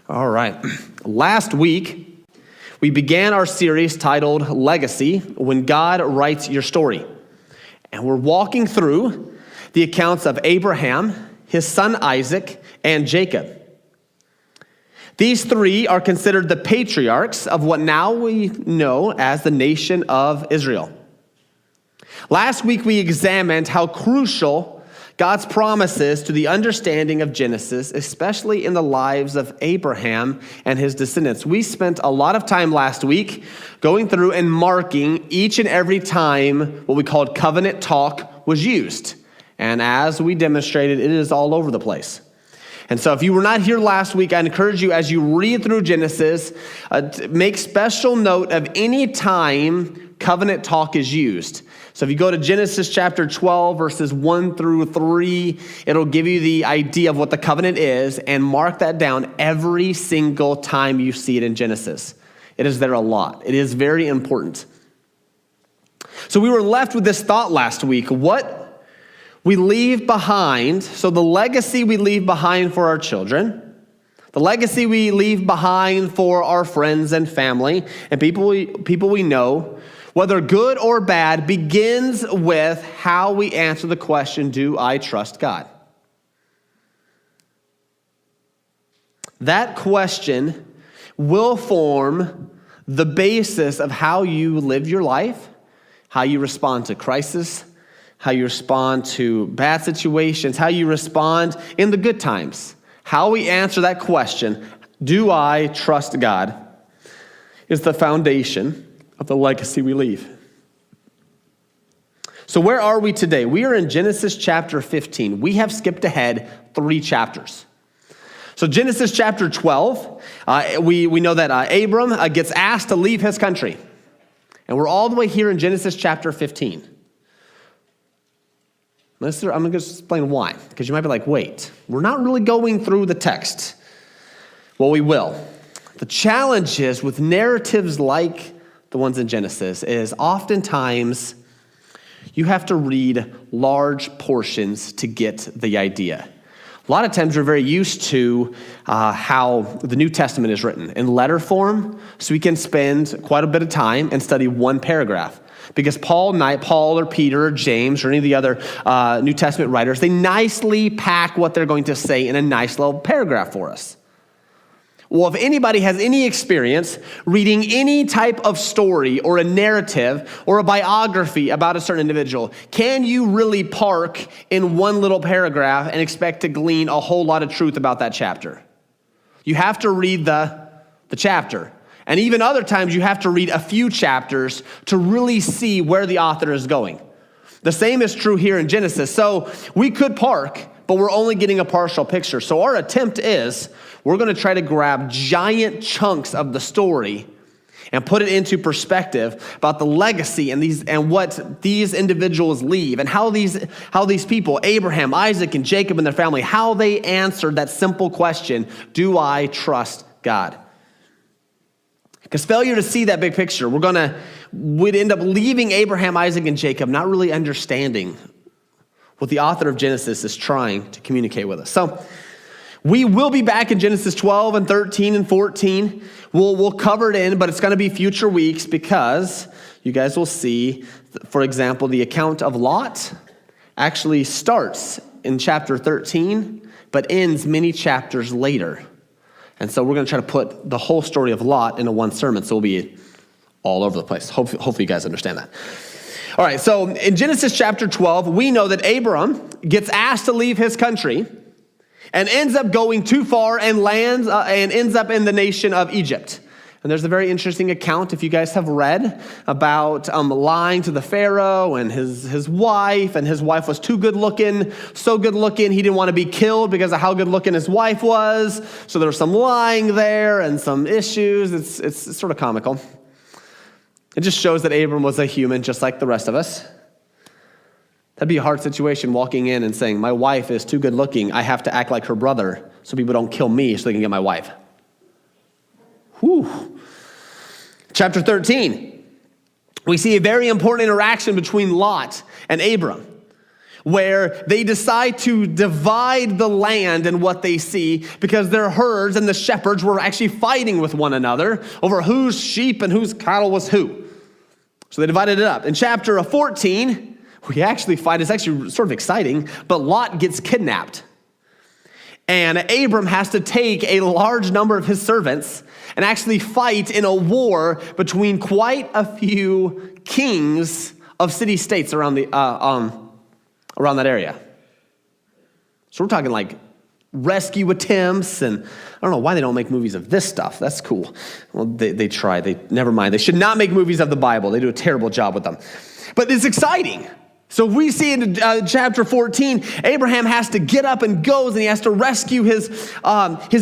All right. Last week, we began our series titled Legacy, When God Writes Your Story. And we're walking through the accounts of Abraham, his son Isaac, and Jacob. These three are considered the patriarchs of what now we know as the nation of Israel. Last week, we examined how crucial God's promises to the understanding of Genesis, especially in the lives of Abraham and his descendants. We spent a lot of time last week going through and marking each and every time what we called covenant talk was used. And as we demonstrated, it is all over the place. And so if you were not here last week, I encourage you as you read through Genesis, make special note of any time covenant talk is used. So if you go to Genesis chapter 12, verses 1 through 3, it'll give you the idea of what the covenant is, and mark that down every single time you see it in Genesis. It is there a lot. It is very important. So we were left with this thought last week. What we leave behind, so the legacy we leave behind for our children, the legacy we leave behind for our friends and family, and people we know, whether good or bad, begins with how we answer the question, do I trust God? That question will form the basis of how you live your life, how you respond to crisis, how you respond to bad situations, how you respond in the good times. How we answer that question, do I trust God, is the foundation of the legacy we leave. So where are we today? We are in Genesis chapter 15. We have skipped ahead 3 chapters. So Genesis chapter 12, we know that Abram gets asked to leave his country. And we're all the way here in Genesis chapter 15. I'm going to explain why, because you might be like, wait, we're not really going through the text. Well, we will. The challenge is with narratives like the ones in Genesis is oftentimes you have to read large portions to get the idea. A lot of times we're very used to how the New Testament is written in letter form, so we can spend quite a bit of time and study one paragraph. Because Paul or Peter or James or any of the other New Testament writers, they nicely pack what they're going to say in a nice little paragraph for us. Well, if anybody has any experience reading any type of story or a narrative or a biography about a certain individual, can you really park in one little paragraph and expect to glean a whole lot of truth about that chapter? You have to read the chapter. And even other times you have to read a few chapters to really see where the author is going. The same is true here in Genesis. So we could park, but we're only getting a partial picture. So our attempt is we're going to try to grab giant chunks of the story and put it into perspective about the legacy and what these individuals leave and how these people, Abraham, Isaac, and Jacob and their family, how they answered that simple question, do I trust God? Because failure to see that big picture, we'd end up leaving Abraham, Isaac, and Jacob not really understanding what the author of Genesis is trying to communicate with us. So we will be back in Genesis 12 and 13 and 14. We'll cover it in, but it's going to be future weeks because you guys will see, for example, the account of Lot actually starts in chapter 13, but ends many chapters later. And so we're going to try to put the whole story of Lot into one sermon, so we'll be all over the place. Hopefully you guys understand that. All right, so in Genesis chapter 12, we know that Abram gets asked to leave his country and ends up going too far and ends up in the nation of Egypt. And there's a very interesting account, if you guys have read, about lying to the Pharaoh and his wife, and his wife was too good looking, so good looking, he didn't want to be killed because of how good looking his wife was. So there was some lying there and some issues. It's sort of comical. It just shows that Abram was a human just like the rest of us. That'd be a hard situation walking in and saying, my wife is too good looking. I have to act like her brother so people don't kill me so they can get my wife. Whew. Chapter 13, we see a very important interaction between Lot and Abram. where they decide to divide the land and what they see because their herds and the shepherds were actually fighting with one another over whose sheep and whose cattle was who. So they divided it up. In chapter 14, we actually find, it's actually sort of exciting, but Lot gets kidnapped. And Abram has to take a large number of his servants and actually fight in a war between quite a few kings of city-states around that area. So we're talking like rescue attempts, and I don't know why they don't make movies of this stuff. That's cool. Well, they try. Never mind. They should not make movies of the Bible. They do a terrible job with them. But it's exciting. So we see in chapter 14, Abraham has to get up and goes, and he has to rescue his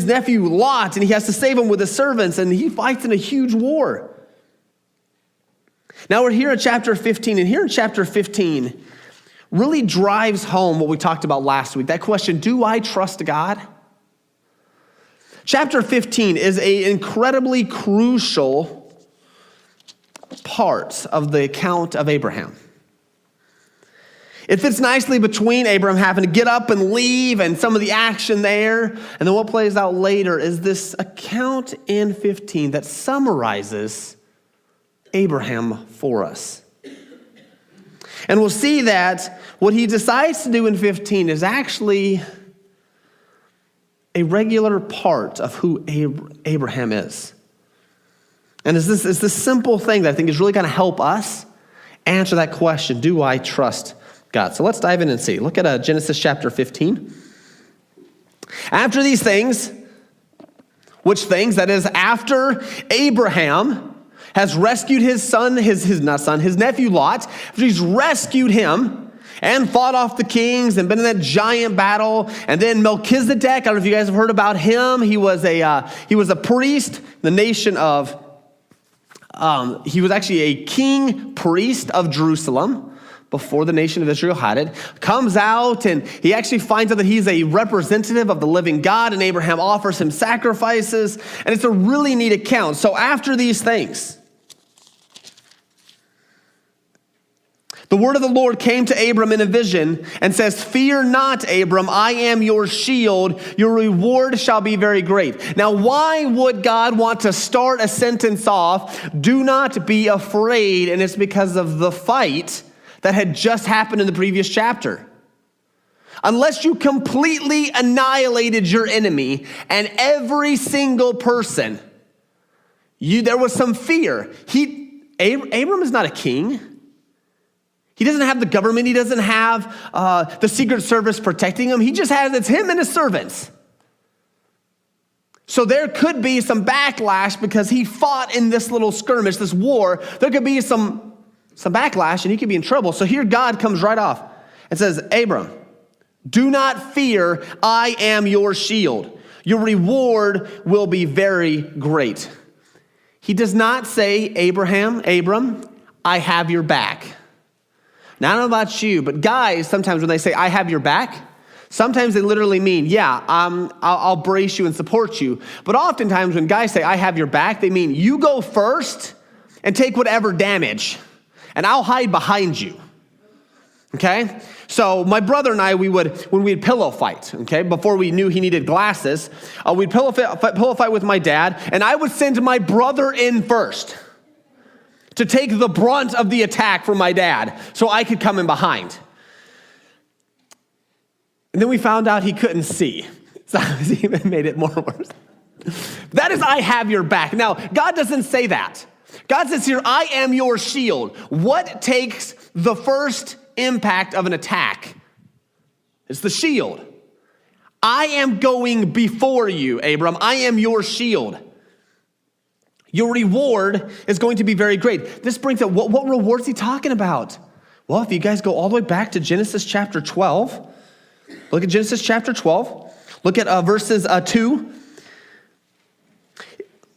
nephew Lot, and he has to save him with his servants, and he fights in a huge war. Now we're here in chapter 15, and here in chapter 15 really drives home what we talked about last week. That question, do I trust God? Chapter 15 is an incredibly crucial part of the account of Abraham. It fits nicely between Abraham having to get up and leave and some of the action there. And then what plays out later is this account in 15 that summarizes Abraham for us. And we'll see that what he decides to do in 15 is actually a regular part of who Abraham is. And it's this simple thing that I think is really going to help us answer that question, do I trust God? So let's dive in and see. Look at Genesis chapter 15. After these things, which things? That is, after Abraham has rescued his nephew Lot, after he's rescued him and fought off the kings and been in that giant battle, and then Melchizedek, I don't know if you guys have heard about him. He was a priest, the nation of, he was actually a king priest of Jerusalem before the nation of Israel had it, comes out and he actually finds out that he's a representative of the living God, and Abraham offers him sacrifices, and it's a really neat account. So after these things, the word of the Lord came to Abram in a vision and says, "Fear not, Abram, I am your shield. Your reward shall be very great." Now, why would God want to start a sentence off, "Do not be afraid"? And it's because of the fight that had just happened in the previous chapter. Unless you completely annihilated your enemy and every single person, there was some fear. Abram is not a king. He doesn't have the government. He doesn't have the Secret Service protecting him. It's him and his servants. So there could be some backlash because he fought in this little skirmish, this war. There could be some backlash and he could be in trouble. So here God comes right off and says, "Abram, do not fear. I am your shield. Your reward will be very great." He does not say, Abram, I have your back. Now, I don't know about you, but guys, sometimes when they say, "I have your back," sometimes they literally mean, I'll brace you and support you. But oftentimes when guys say, "I have your back," they mean, you go first and take whatever damage, and I'll hide behind you. Okay? So my brother and I, when we'd pillow fight, okay, before we knew he needed glasses, we'd pillow fight with my dad, and I would send my brother in first to take the brunt of the attack from my dad so I could come in behind. And then we found out he couldn't see. So it even made it more worse. That is, I have your back. Now, God doesn't say that. God says here, I am your shield. What takes the first impact of an attack? It's the shield. I am going before you, Abram. I am your shield. Your reward is going to be very great. This brings up, what reward is he talking about? Well, if you guys go all the way back to Genesis chapter 12, look at Genesis chapter 12. Look at verses 2.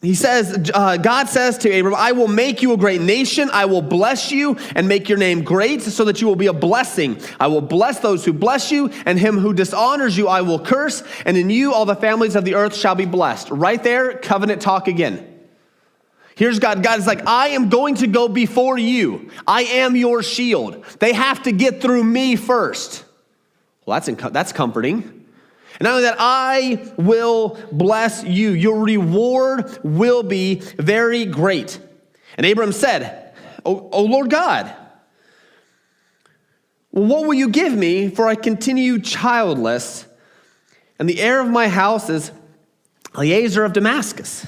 He says, God says to Abram, "I will make you a great nation. I will bless you and make your name great so that you will be a blessing. I will bless those who bless you, and him who dishonors you I will curse. And in you all the families of the earth shall be blessed." Right there, covenant talk again. Here's God. God is like, I am going to go before you. I am your shield. They have to get through me first. Well, that's comforting. And not only that, I will bless you. Your reward will be very great. And Abram said, O Lord God, well, what will you give me, for I continue childless, and the heir of my house is Eliezer of Damascus?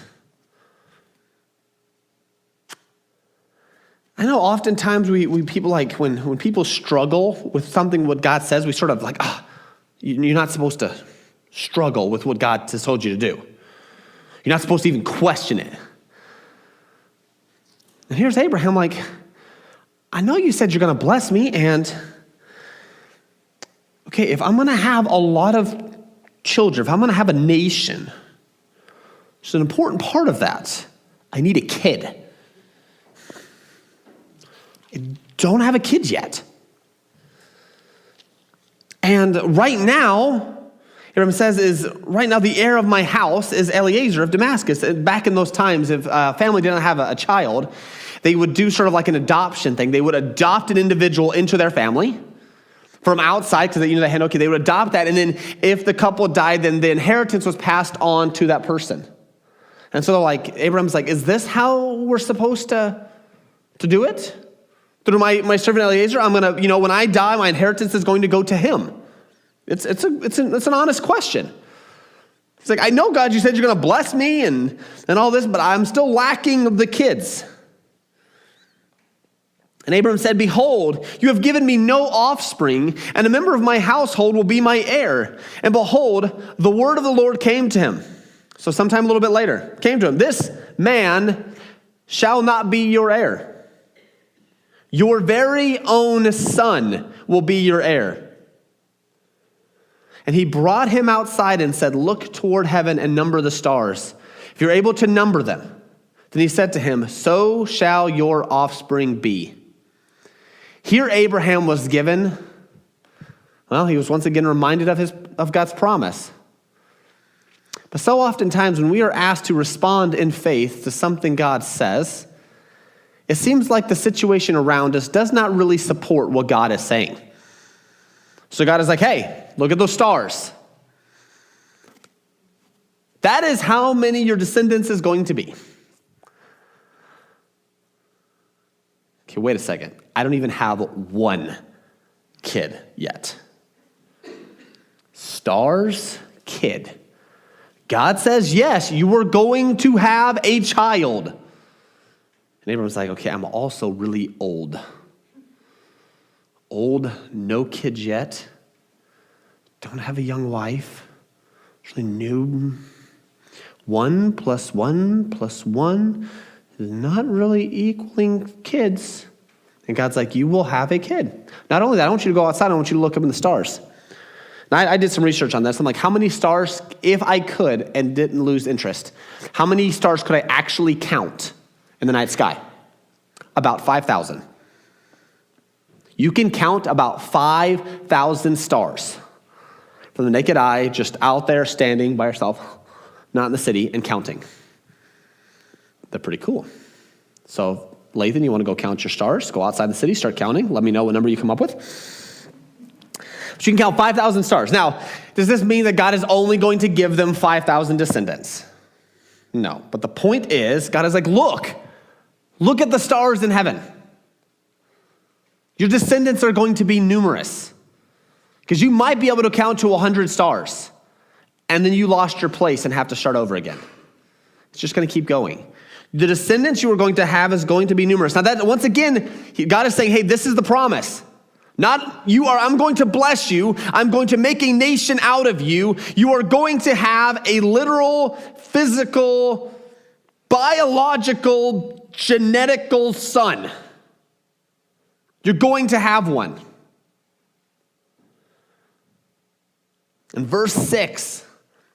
I know oftentimes we people like when people struggle with something what God says, we sort of like, you're not supposed to struggle with what God has told you to do. You're not supposed to even question it. And here's Abraham like, I know you said you're going to bless me, and okay, if I'm going to have a lot of children, if I'm going to have a nation, it's an important part of that. I need a kid. I don't have a kid yet. And right now, Abraham says, right now the heir of my house is Eliezer of Damascus. Back in those times, if a family didn't have a child, they would do sort of like an adoption thing. They would adopt an individual into their family from outside, because they would adopt that, and then if the couple died, then the inheritance was passed on to that person. And so like, Abraham's like, is this how we're supposed to do it? Through my servant Eliezer, I'm going to, when I die, my inheritance is going to go to him. It's an honest question. He's like, I know, God, you said you're going to bless me and all this, but I'm still lacking the kids. And Abraham said, behold, you have given me no offspring, and a member of my household will be my heir. And behold, the word of the Lord came to him. So sometime a little bit later, came to him, this man shall not be your heir. Your very own son will be your heir. And he brought him outside and said, look toward heaven and number the stars, if you're able to number them. Then he said to him, so shall your offspring be. Here Abraham was given, he was once again reminded of God's promise. But so oftentimes when we are asked to respond in faith to something God says, it seems like the situation around us does not really support what God is saying. So God is like, hey, look at those stars. That is how many your descendants is going to be. Okay, wait a second. I don't even have one kid yet. Stars, kid. God says, yes, you are going to have a child. And Abraham's like, okay, I'm also really old. Old, no kids yet. Don't have a young wife. Actually, new. 1 + 1 + 1 is not really equaling kids. And God's like, you will have a kid. Not only that, I want you to go outside. I want you to look up in the stars. And I did some research on this. I'm like, how many stars, if I could and didn't lose interest, how many stars could I actually count in the night sky? About 5,000. You can count about 5,000 stars from the naked eye, just out there standing by yourself, not in the city, and counting. They're pretty cool. So, Lathan, you want to go count your stars? Go outside the city, start counting. Let me know what number you come up with. But you can count 5,000 stars. Now, does this mean that God is only going to give them 5,000 descendants? No. But the point is, God is like, look at the stars in heaven. Your descendants are going to be numerous. Because you might be able to count to 100 stars. And then you lost your place and have to start over again. It's just going to keep going. The descendants you are going to have is going to be numerous. Now that, once again, God is saying, hey, this is the promise. I'm going to bless you. I'm going to make a nation out of you. You are going to have a literal, physical, biological, genetical son. You're going to have one. And verse 6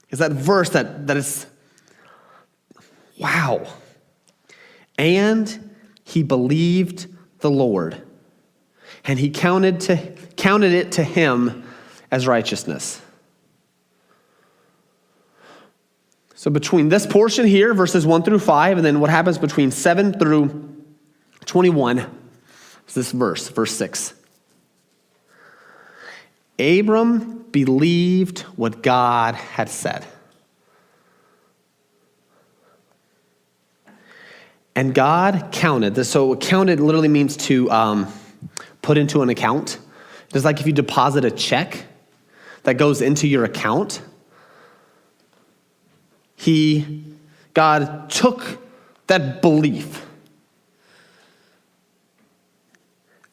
is that verse that is, wow. And he believed the Lord, and he counted it to him as righteousness. So between this portion here, verses 1 through 5, and then what happens between 7 through 21, is this verse 6. Abram believed what God had said. And God counted this. So counted literally means to put into an account. It's like if you deposit a check that goes into your account. God took that belief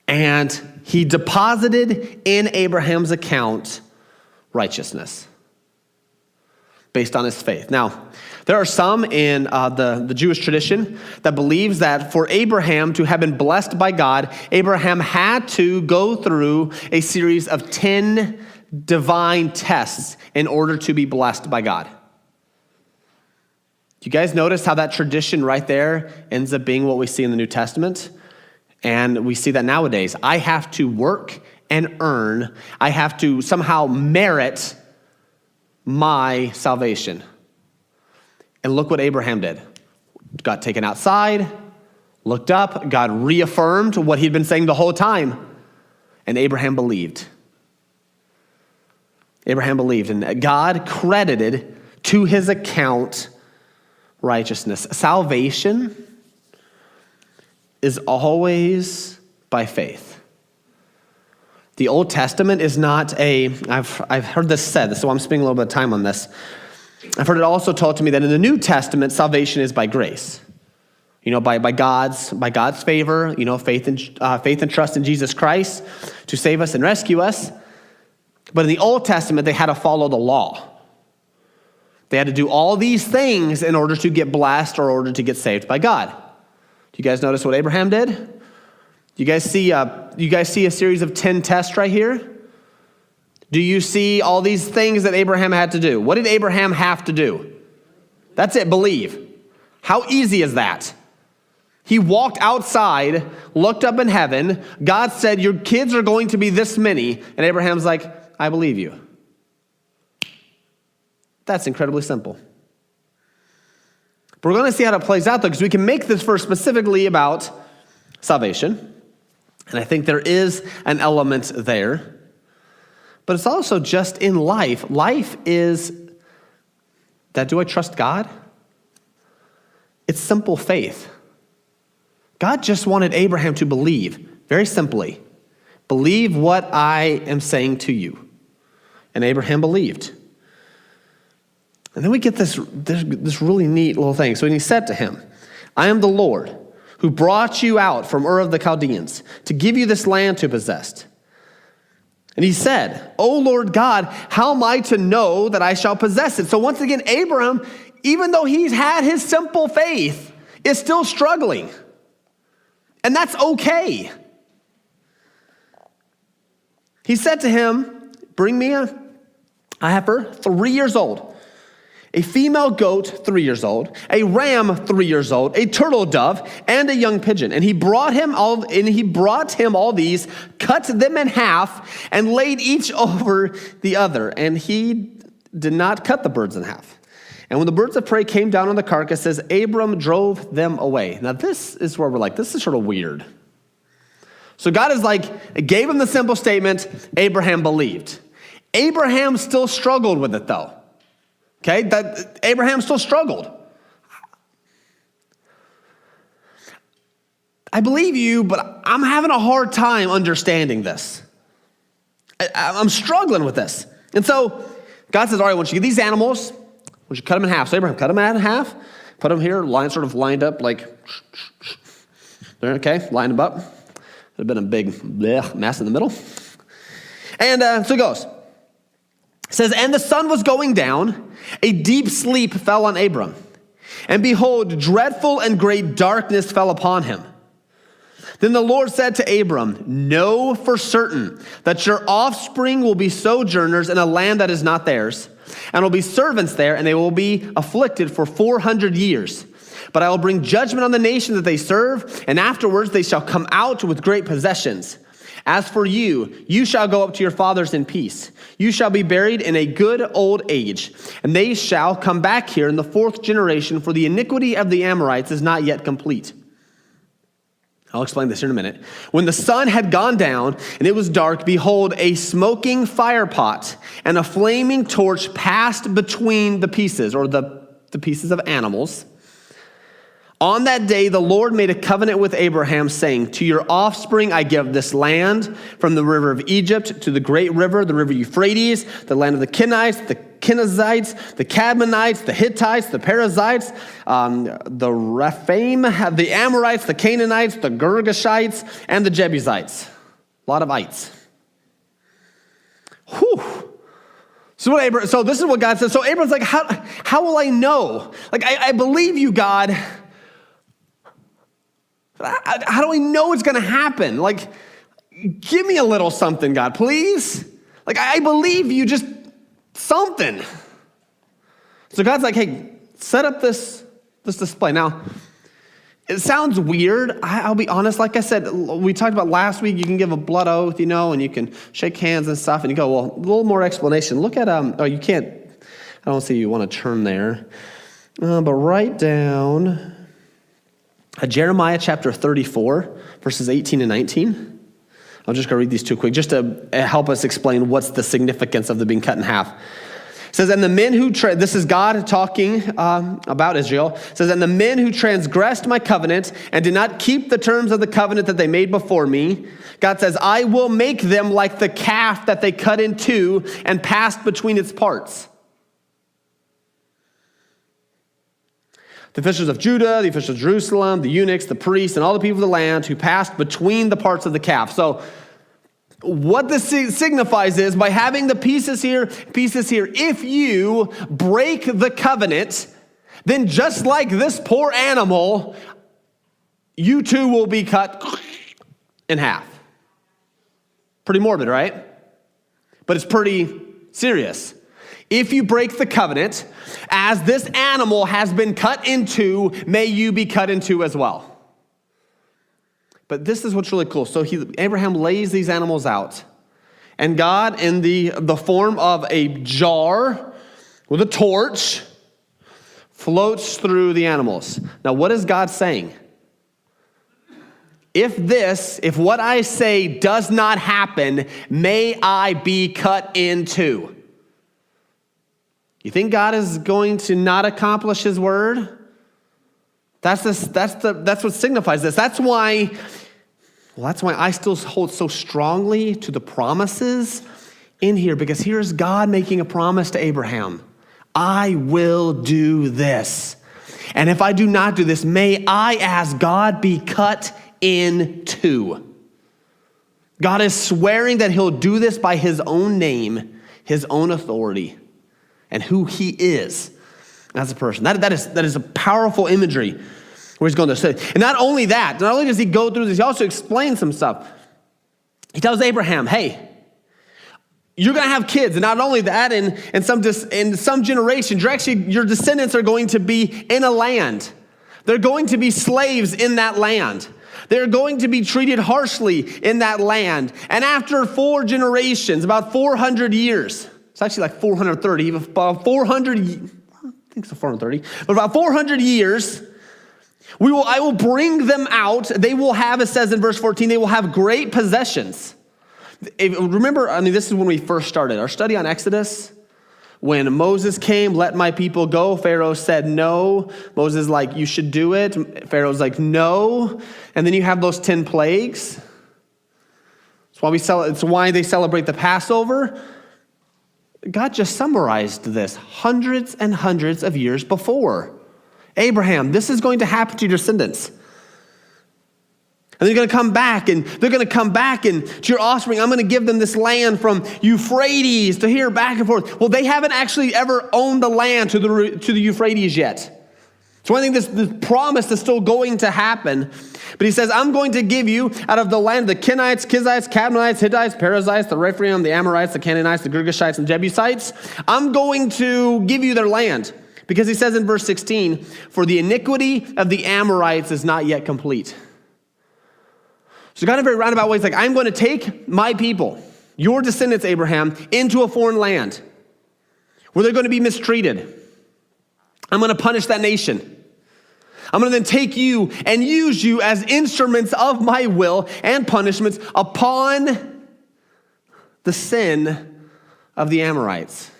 and he deposited in Abraham's account righteousness based on his faith. Now, there are some in the Jewish tradition that believes that for Abraham to have been blessed by God, Abraham had to go through a series of 10 divine tests in order to be blessed by God. Do you guys notice how that tradition right there ends up being what we see in the New Testament? And we see that nowadays. I have to work and earn. I have to somehow merit my salvation. And look what Abraham did. Got taken outside, looked up, God reaffirmed what he'd been saying the whole time, and Abraham believed. Abraham believed, and God credited to his account righteousness. Salvation is always by faith. The Old Testament is not I've heard this said, so I'm spending a little bit of time on this. I've heard it also told to me that in the New Testament, salvation is by grace. By God's favor, faith and trust in Jesus Christ to save us and rescue us. But in the Old Testament, they had to follow the law. They had to do all these things in order to get blessed or in order to get saved by God. Do you guys notice what Abraham did? Do you guys see a series of 10 tests right here? Do you see all these things that Abraham had to do? What did Abraham have to do? That's it, believe. How easy is that? He walked outside, looked up in heaven. God said, your kids are going to be this many. And Abraham's like, I believe you. That's incredibly simple. But we're going to see how it plays out, though, because we can make this verse specifically about salvation. And I think there is an element there. But it's also just in life. Life is that, do I trust God? It's simple faith. God just wanted Abraham to believe, very simply. Believe what I am saying to you. And Abraham believed. And then we get this really neat little thing. So when he said to him, I am the Lord who brought you out from Ur of the Chaldeans to give you this land to possess. And he said, O Lord God, how am I to know that I shall possess it? So once again, Abram, even though he's had his simple faith, is still struggling. And that's okay. He said to him, bring me a heifer, 3 years old, a female goat, 3 years old, a ram, 3 years old, a turtle dove, and a young pigeon. And he brought him all these, cut them in half, and laid each over the other. And he did not cut the birds in half. And when the birds of prey came down on the carcasses, Abram drove them away. Now this is where we're like, this is sort of weird. So God is like, gave him the simple statement, Abraham believed. Abraham still struggled with it though. Okay, that Abraham still struggled. I believe you, but I'm having a hard time understanding this. I'm struggling with this. And so God says, all right, I want you to get these animals, I want you to cut them in half. So Abraham cut them in half, put them here, sort of lined up like, okay, lined them up. There'd been a big mess in the middle. And so it goes. It says, and the sun was going down, a deep sleep fell on Abram. And behold, dreadful and great darkness fell upon him. Then the Lord said to Abram, know for certain that your offspring will be sojourners in a land that is not theirs, and will be servants there, and they will be afflicted for 400 years. But I will bring judgment on the nation that they serve, and afterwards they shall come out with great possessions. As for you, you shall go up to your fathers in peace. You shall be buried in a good old age, and they shall come back here in the 4th generation, for the iniquity of the Amorites is not yet complete. I'll explain this here in a minute. When the sun had gone down and it was dark, behold, a smoking fire pot and a flaming torch passed between the pieces, or the pieces of animals. On that day, the Lord made a covenant with Abraham, saying, to your offspring I give this land, from the river of Egypt to the great river, the river Euphrates, the land of the Kenites, the Kenizzites, the Cadmonites, the Hittites, the Perizzites, the Rephaim, the Amorites, the Canaanites, the Girgashites, and the Jebusites. A lot of ites. Whew. So this is what God says. So Abraham's like, how will I know? Like, I believe you, God. How do I know it's going to happen? Like, give me a little something, God, please. Like, I believe you, just something. So God's like, hey, set up this display. Now, it sounds weird. I'll be honest. Like I said, we talked about last week, you can give a blood oath, and you can shake hands and stuff, and you go, well, a little more explanation. Look at, you can't, I don't see you want to turn there. But write down Jeremiah chapter 34, verses 18 and 19. I'll just go read these two quick, just to help us explain what's the significance of the being cut in half. It says, and the men who, this is God talking about Israel. It says, and the men who transgressed my covenant and did not keep the terms of the covenant that they made before me, God says, I will make them like the calf that they cut in two and passed between its parts. The officials of Judah, the officials of Jerusalem, the eunuchs, the priests, and all the people of the land who passed between the parts of the calf. So what this signifies is, by having the pieces here, if you break the covenant, then just like this poor animal, you too will be cut in half. Pretty morbid, right? But it's pretty serious. If you break the covenant, as this animal has been cut into, may you be cut into as well. But this is what's really cool. So Abraham lays these animals out, and God, in the form of a jar with a torch, floats through the animals. Now, what is God saying? If what I say does not happen, may I be cut in two. You think God is going to not accomplish his word? That's what signifies this. That's why I still hold so strongly to the promises in here, because here's God making a promise to Abraham. I will do this. And if I do not do this, may I, as God, be cut in two. God is swearing that he'll do this by his own name, his own authority, and who he is as a person. That is a powerful imagery where he's going to say. And not only does he go through this, he also explains some stuff. He tells Abraham, hey, you're going to have kids. And not only that, in some generations, your descendants are going to be in a land. They're going to be slaves in that land. They're going to be treated harshly in that land. And after 4 generations, about 400 years, it's actually like 430, about 400, I think so 430, but about 400 years, I will bring them out. They will have, it says in verse 14, they will have great possessions. Remember, this is when we first started our study on Exodus. When Moses came, let my people go, Pharaoh said no. Moses like, you should do it. Pharaoh's like, no. And then you have those 10 plagues. It's why they celebrate the Passover. God just summarized this hundreds and hundreds of years before. Abraham, this is going to happen to your descendants. And they're going to come back, and to your offspring, I'm going to give them this land from Euphrates to here, back and forth. Well, they haven't actually ever owned the land to the Euphrates yet. So I think this promise is still going to happen. But he says, I'm going to give you out of the land the Kenites, Kizzites, Cadmonites, Hittites, Perizzites, the Rephaim, the Amorites, the Canaanites, the Girgashites, and Jebusites. I'm going to give you their land. Because he says in verse 16, for the iniquity of the Amorites is not yet complete. So God in very roundabout ways, like, I'm going to take my people, your descendants, Abraham, into a foreign land where they're going to be mistreated. I'm going to punish that nation. I'm going to then take you and use you as instruments of my will and punishments upon the sin of the Amorites.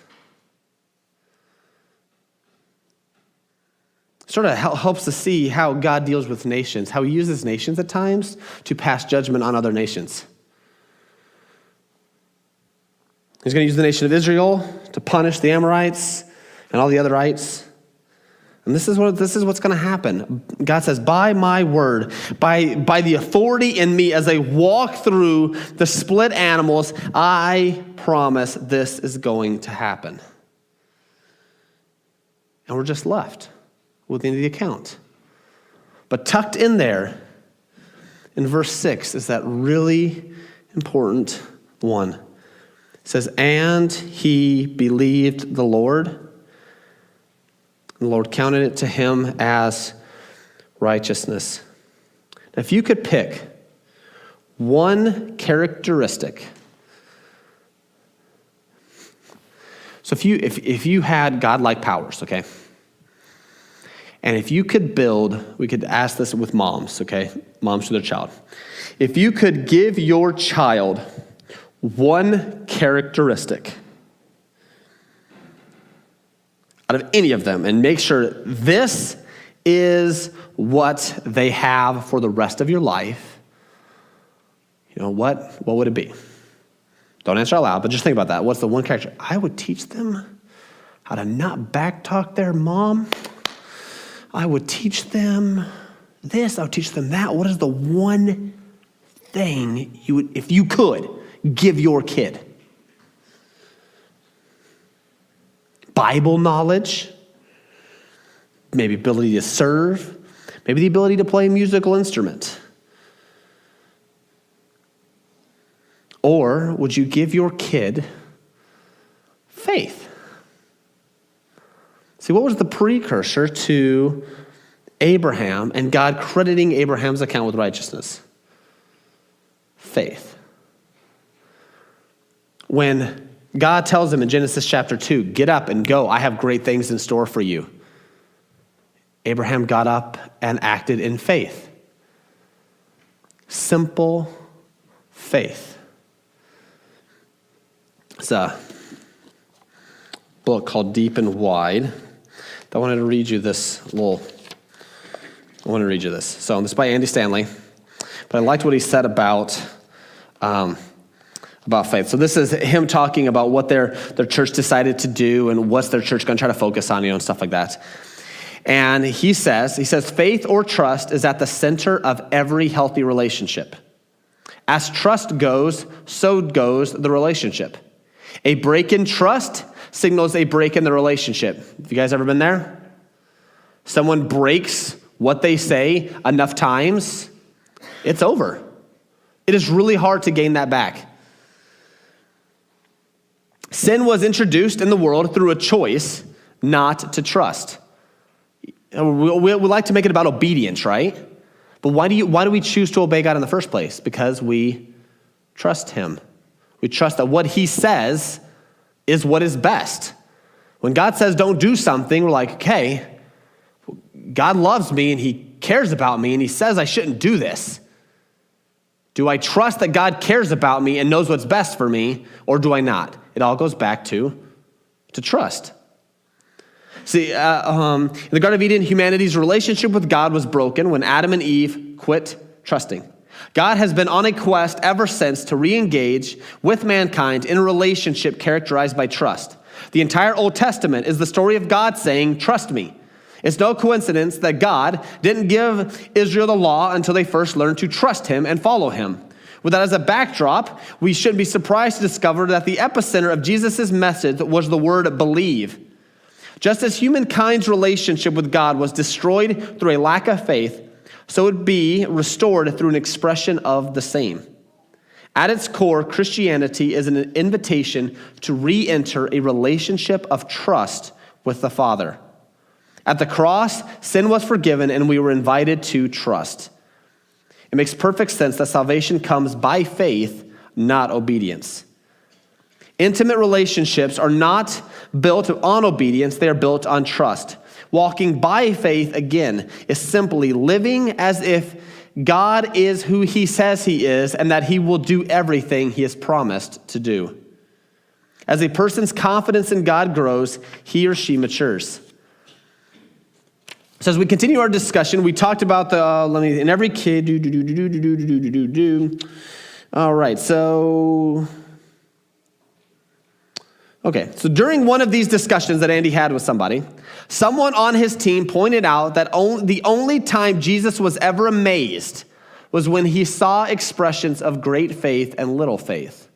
Sort of helps to see how God deals with nations, how he uses nations at times to pass judgment on other nations. He's going to use the nation of Israel to punish the Amorites and all the otherites. And this is what's going to happen. God says, by my word, by the authority in me as I walk through the split animals, I promise this is going to happen. And we're just left with the end of the account. But tucked in there, in verse 6, is that really important one. It says, and he believed the Lord. The Lord counted it to him as righteousness. Now, if you could pick one characteristic, so if you had godlike powers, okay, and if you could we could ask this with moms, okay, moms to their child. If you could give your child one characteristic out of any of them and make sure this is what they have for the rest of your life, you know, what would it be? Don't answer out loud, but just think about that. What's the one character? I would teach them how to not backtalk their mom. I would teach them this. I would teach them that. What is the one thing you would, if you could, give your kid? Bible knowledge, maybe ability to serve, maybe the ability to play a musical instrument. Or would you give your kid faith? See, what was the precursor to Abraham and God crediting Abraham's account with righteousness? Faith. When God tells him in Genesis chapter 2, get up and go. I have great things in store for you. Abraham got up and acted in faith. Simple faith. It's a book called Deep and Wide. I wanted to read you this. So this is by Andy Stanley. But I liked what he said about faith. So this is him talking about what their church decided to do and what's their church going to try to focus on, and stuff like that. And he says, faith or trust is at the center of every healthy relationship. As trust goes, so goes the relationship. A break in trust signals a break in the relationship. Have you guys ever been there? Someone breaks what they say enough times, it's over. It is really hard to gain that back. Sin was introduced in the world through a choice not to trust. We like to make it about obedience, right? But why do we choose to obey God in the first place? Because we trust him. We trust that what he says is what is best. When God says don't do something, we're like, okay, God loves me and he cares about me and he says I shouldn't do this. Do I trust that God cares about me and knows what's best for me, or do I not? It all goes back to trust. See, in the Garden of Eden, humanity's relationship with God was broken when Adam and Eve quit trusting. God has been on a quest ever since to re-engage with mankind in a relationship characterized by trust. The entire Old Testament is the story of God saying, trust me. It's no coincidence that God didn't give Israel the law until they first learned to trust him and follow him. With that as a backdrop, we shouldn't be surprised to discover that the epicenter of Jesus' message was the word believe. Just as humankind's relationship with God was destroyed through a lack of faith, so it would be restored through an expression of the same. At its core, Christianity is an invitation to re-enter a relationship of trust with the Father. At the cross, sin was forgiven and we were invited to trust. It makes perfect sense that salvation comes by faith, not obedience. Intimate relationships are not built on obedience, they are built on trust. Walking by faith, again, is simply living as if God is who he says he is and that he will do everything he has promised to do. As a person's confidence in God grows, he or she matures. So as we continue our discussion, we talked about in every kid, All right, so during one of these discussions that Andy had with somebody, someone on his team pointed out that the only time Jesus was ever amazed was when he saw expressions of great faith and little faith.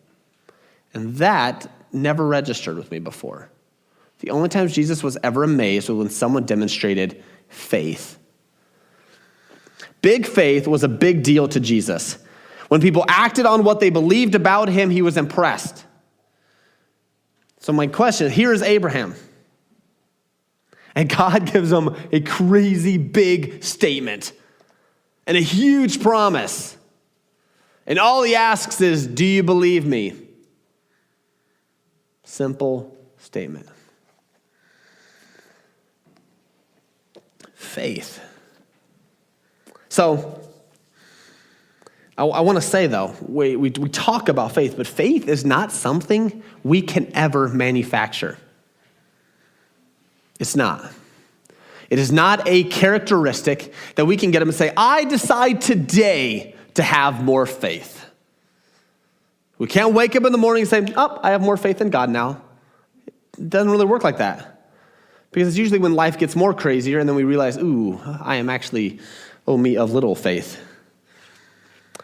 And that never registered with me before. The only time Jesus was ever amazed was when someone demonstrated faith. Big faith was a big deal to Jesus. When people acted on what they believed about him, he was impressed. So my question, here is Abraham. And God gives him a crazy big statement and a huge promise. And all he asks is, do you believe me? Simple statement. Faith. So, I want to say, though, we talk about faith, but faith is not something we can ever manufacture. It's not. It is not a characteristic that we can get them and say, I decide today to have more faith. We can't wake up in the morning and say, I have more faith in God now. It doesn't really work like that. Because it's usually when life gets more crazier and then we realize, I am actually, me of little faith.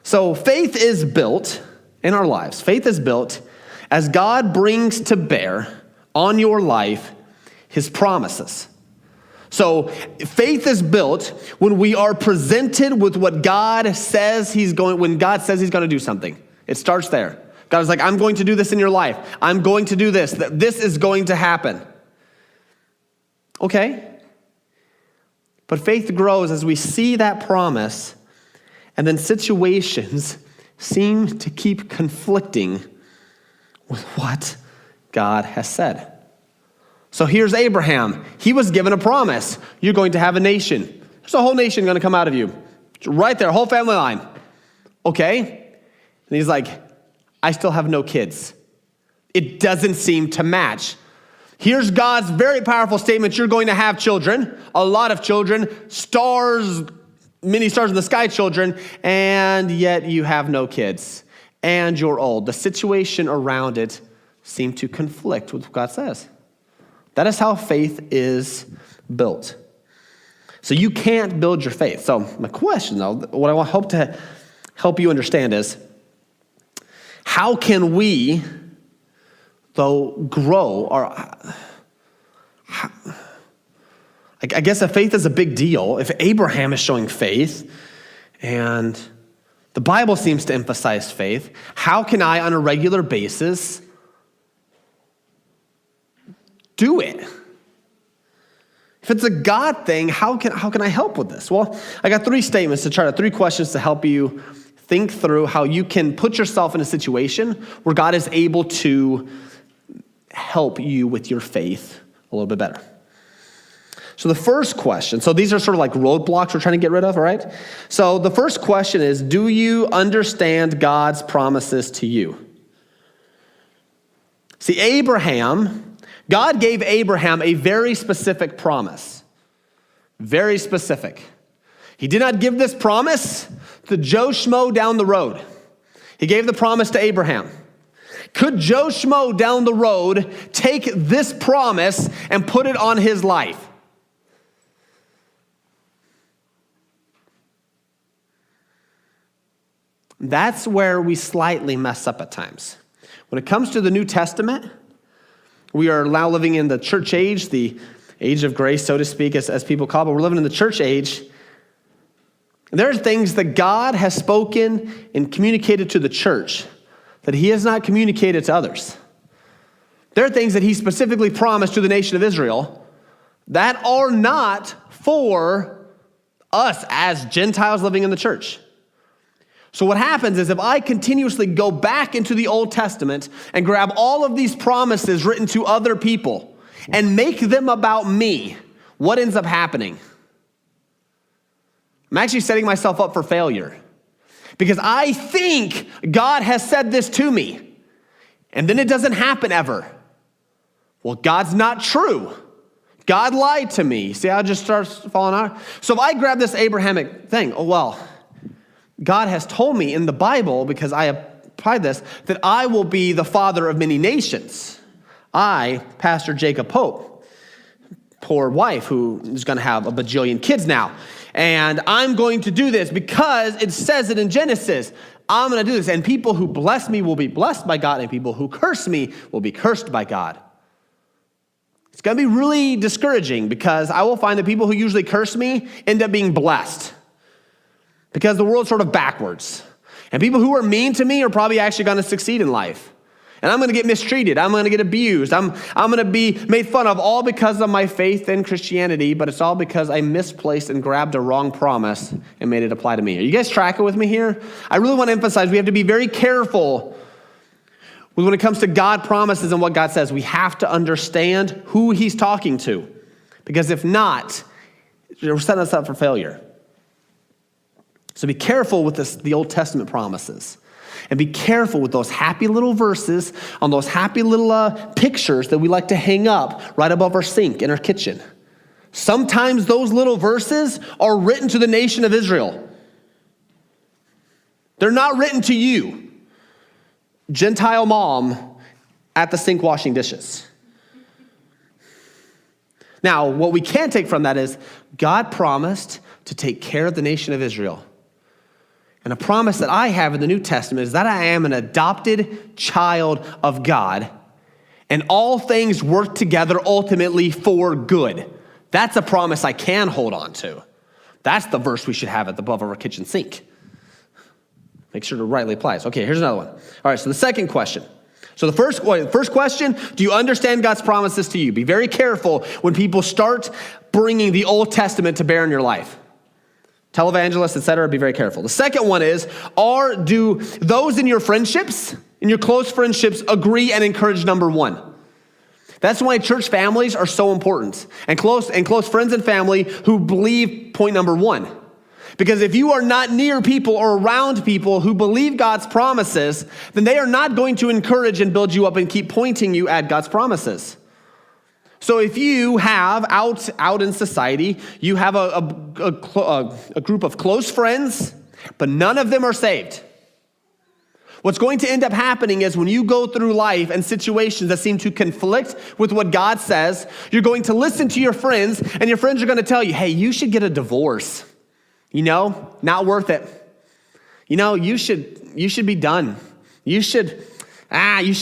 So faith is built in our lives. Faith is built as God brings to bear on your life his promises. So faith is built when we are presented with what God says when God says he's going to do something. It starts there. God is like, I'm going to do this in your life. I'm going to do this. This is going to happen. Okay. But faith grows as we see that promise, and then situations seem to keep conflicting with what God has said. So here's Abraham. He was given a promise. You're going to have a nation. There's a whole nation going to come out of you. Right there, whole family line. Okay? And he's like, I still have no kids. It doesn't seem to match. Here's God's very powerful statement. You're going to have children, a lot of children, stars, many stars in the sky children, and yet you have no kids, and you're old. The situation around it seemed to conflict with what God says. That is how faith is built. So you can't build your faith. So my question, though, what I hope to help you understand is, how can we, though, grow? I guess if faith is a big deal, if Abraham is showing faith, and the Bible seems to emphasize faith, how can I, on a regular basis, do it? If it's a God thing, how can I help with this? Well, I got three questions to help you think through how you can put yourself in a situation where God is able to help you with your faith a little bit better. So the first question, so these are sort of like roadblocks we're trying to get rid of, all right? So the first question is, do you understand God's promises to you? See, God gave Abraham a very specific promise. Very specific. He did not give this promise to Joe Schmo down the road. He gave the promise to Abraham. Could Joe Schmo down the road take this promise and put it on his life? That's where we slightly mess up at times. When it comes to the New Testament, we are now living in the church age, the age of grace, so to speak, as people call it, but we're living in the church age. There are things that God has spoken and communicated to the church that he has not communicated to others. There are things that he specifically promised to the nation of Israel that are not for us as Gentiles living in the church. So what happens is if I continuously go back into the Old Testament and grab all of these promises written to other people and make them about me, what ends up happening? I'm actually setting myself up for failure because I think God has said this to me, and then it doesn't happen ever. Well, God's not true. God lied to me. See how it just starts falling out? So if I grab this Abrahamic thing, God has told me in the Bible, because I applied this, that I will be the father of many nations. I, Pastor Jacob Pope, poor wife who is going to have a bajillion kids now. And I'm going to do this because it says it in Genesis. I'm going to do this. And people who bless me will be blessed by God, and people who curse me will be cursed by God. It's going to be really discouraging because I will find that people who usually curse me end up being blessed because the world's sort of backwards. And people who are mean to me are probably actually going to succeed in life. And I'm going to get mistreated. I'm going to get abused. I'm going to be made fun of all because of my faith in Christianity, but it's all because I misplaced and grabbed a wrong promise and made it apply to me. Are you guys tracking with me here? I really want to emphasize we have to be very careful when it comes to God promises and what God says. We have to understand who he's talking to, because if not, we're setting us up for failure. So be careful with the Old Testament promises, and be careful with those happy little verses on those happy little pictures that we like to hang up right above our sink in our kitchen. Sometimes those little verses are written to the nation of Israel. They're not written to you, Gentile mom at the sink washing dishes. Now, what we can take from that is God promised to take care of the nation of Israel. And a promise that I have in the New Testament is that I am an adopted child of God, and all things work together ultimately for good. That's a promise I can hold on to. That's the verse we should have at the above of our kitchen sink. Make sure it rightly applies. Okay, here's another one. All right, so the second question. So the first question, do you understand God's promises to you? Be very careful when people start bringing the Old Testament to bear in your life. Televangelists, etc., be very careful. The second one is, do those in your friendships, in your close friendships, agree and encourage number one? That's why church families are so important, and close friends and family who believe point number one. Because if you are not near people or around people who believe God's promises, then they are not going to encourage and build you up and keep pointing you at God's promises. So if you have out in society, you have a group of close friends, but none of them are saved. What's going to end up happening is when you go through life and situations that seem to conflict with what God says, you're going to listen to your friends, and your friends are going to tell you, hey, you should get a divorce. Not worth it. You should be done. You should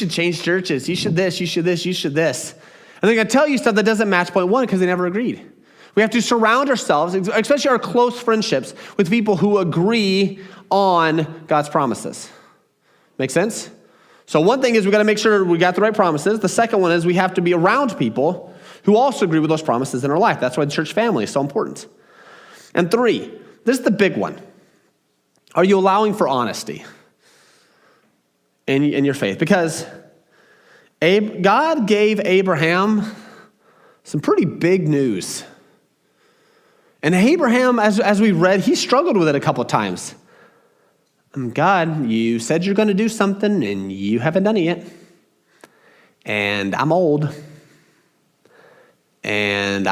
change churches. You should this, you should this, you should this. And they're going to tell you stuff that doesn't match point one because they never agreed. We have to surround ourselves, especially our close friendships, with people who agree on God's promises. Make sense? So one thing is we got to make sure we got the right promises. The second one is we have to be around people who also agree with those promises in our life. That's why the church family is so important. And 3, this is the big one. Are you allowing for honesty in your faith? Because God gave Abraham some pretty big news. And Abraham, as we read, he struggled with it a couple of times. God, you said you're going to do something, and you haven't done it yet. And I'm old. God,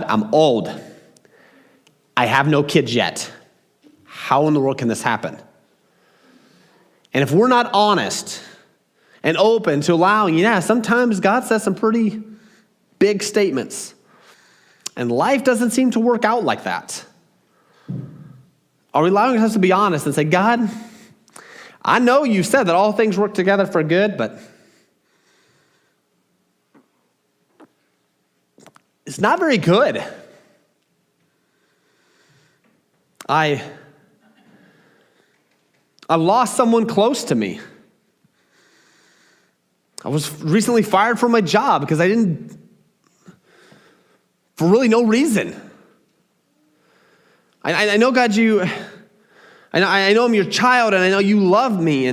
I'm old. I have no kids yet. How in the world can this happen? And if we're not honest and open to allowing, sometimes God says some pretty big statements. And life doesn't seem to work out like that. Are we allowing us to be honest and say, God, I know you said that all things work together for good, but it's not very good. I lost someone close to me. I was recently fired from my job because for really no reason. I know, God, I know I'm your child, and I know you love me,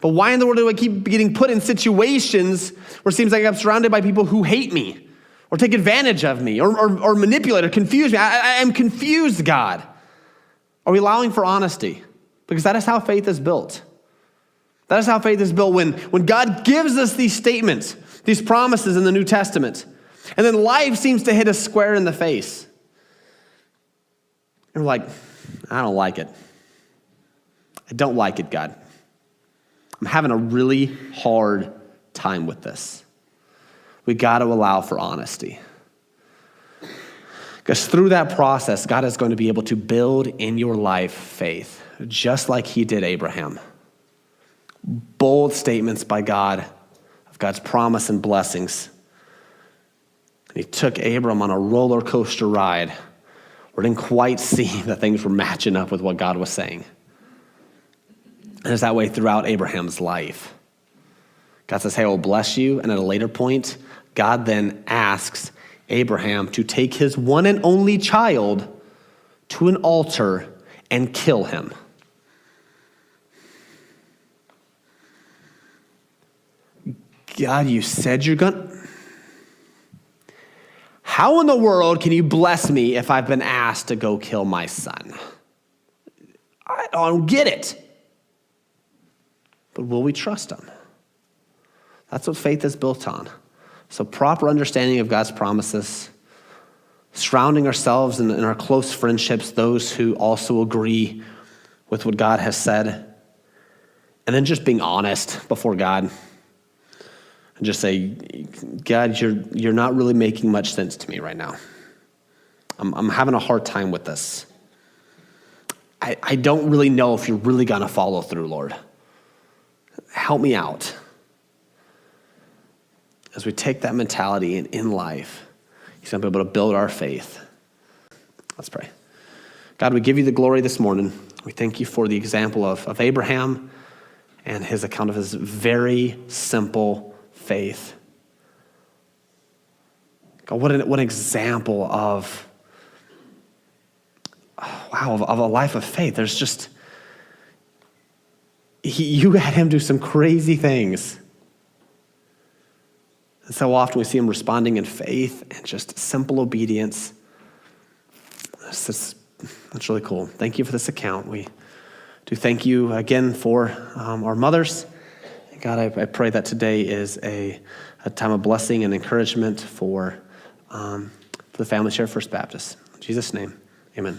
but why in the world do I keep getting put in situations where it seems like I'm surrounded by people who hate me, or take advantage of me or manipulate or confuse me. I am confused, God. Are we allowing for honesty? Because that is how faith is built. That is how faith is built when God gives us these statements, these promises in the New Testament, and then life seems to hit us square in the face. And we're like, I don't like it. I don't like it, God. I'm having a really hard time with this. We got to allow for honesty. Because through that process, God is going to be able to build in your life faith, just like he did Abraham. Bold statements by God of God's promise and blessings. And he took Abram on a roller coaster ride where it didn't quite see that things were matching up with what God was saying. And it's that way throughout Abraham's life. God says, hey, I will bless you. And at a later point, God then asks Abraham to take his one and only child to an altar and kill him. God, you said you're going to... How in the world can you bless me if I've been asked to go kill my son? I don't get it. But will we trust him? That's what faith is built on. So proper understanding of God's promises, surrounding ourselves in our close friendships, those who also agree with what God has said, and then just being honest before God. And just say, God, you're not really making much sense to me right now. I'm having a hard time with this. I don't really know if you're really going to follow through, Lord. Help me out. As we take that mentality in life, he's going to be able to build our faith. Let's pray. God, we give you the glory this morning. We thank you for the example of Abraham and his account of his very simple faith. God, what an example of a life of faith. There's just, you had him do some crazy things. And so often we see him responding in faith and just simple obedience. That's really cool. Thank you for this account. We do thank you again for our mothers. God, I pray that today is a time of blessing and encouragement for the families here at First Baptist. In Jesus' name, amen.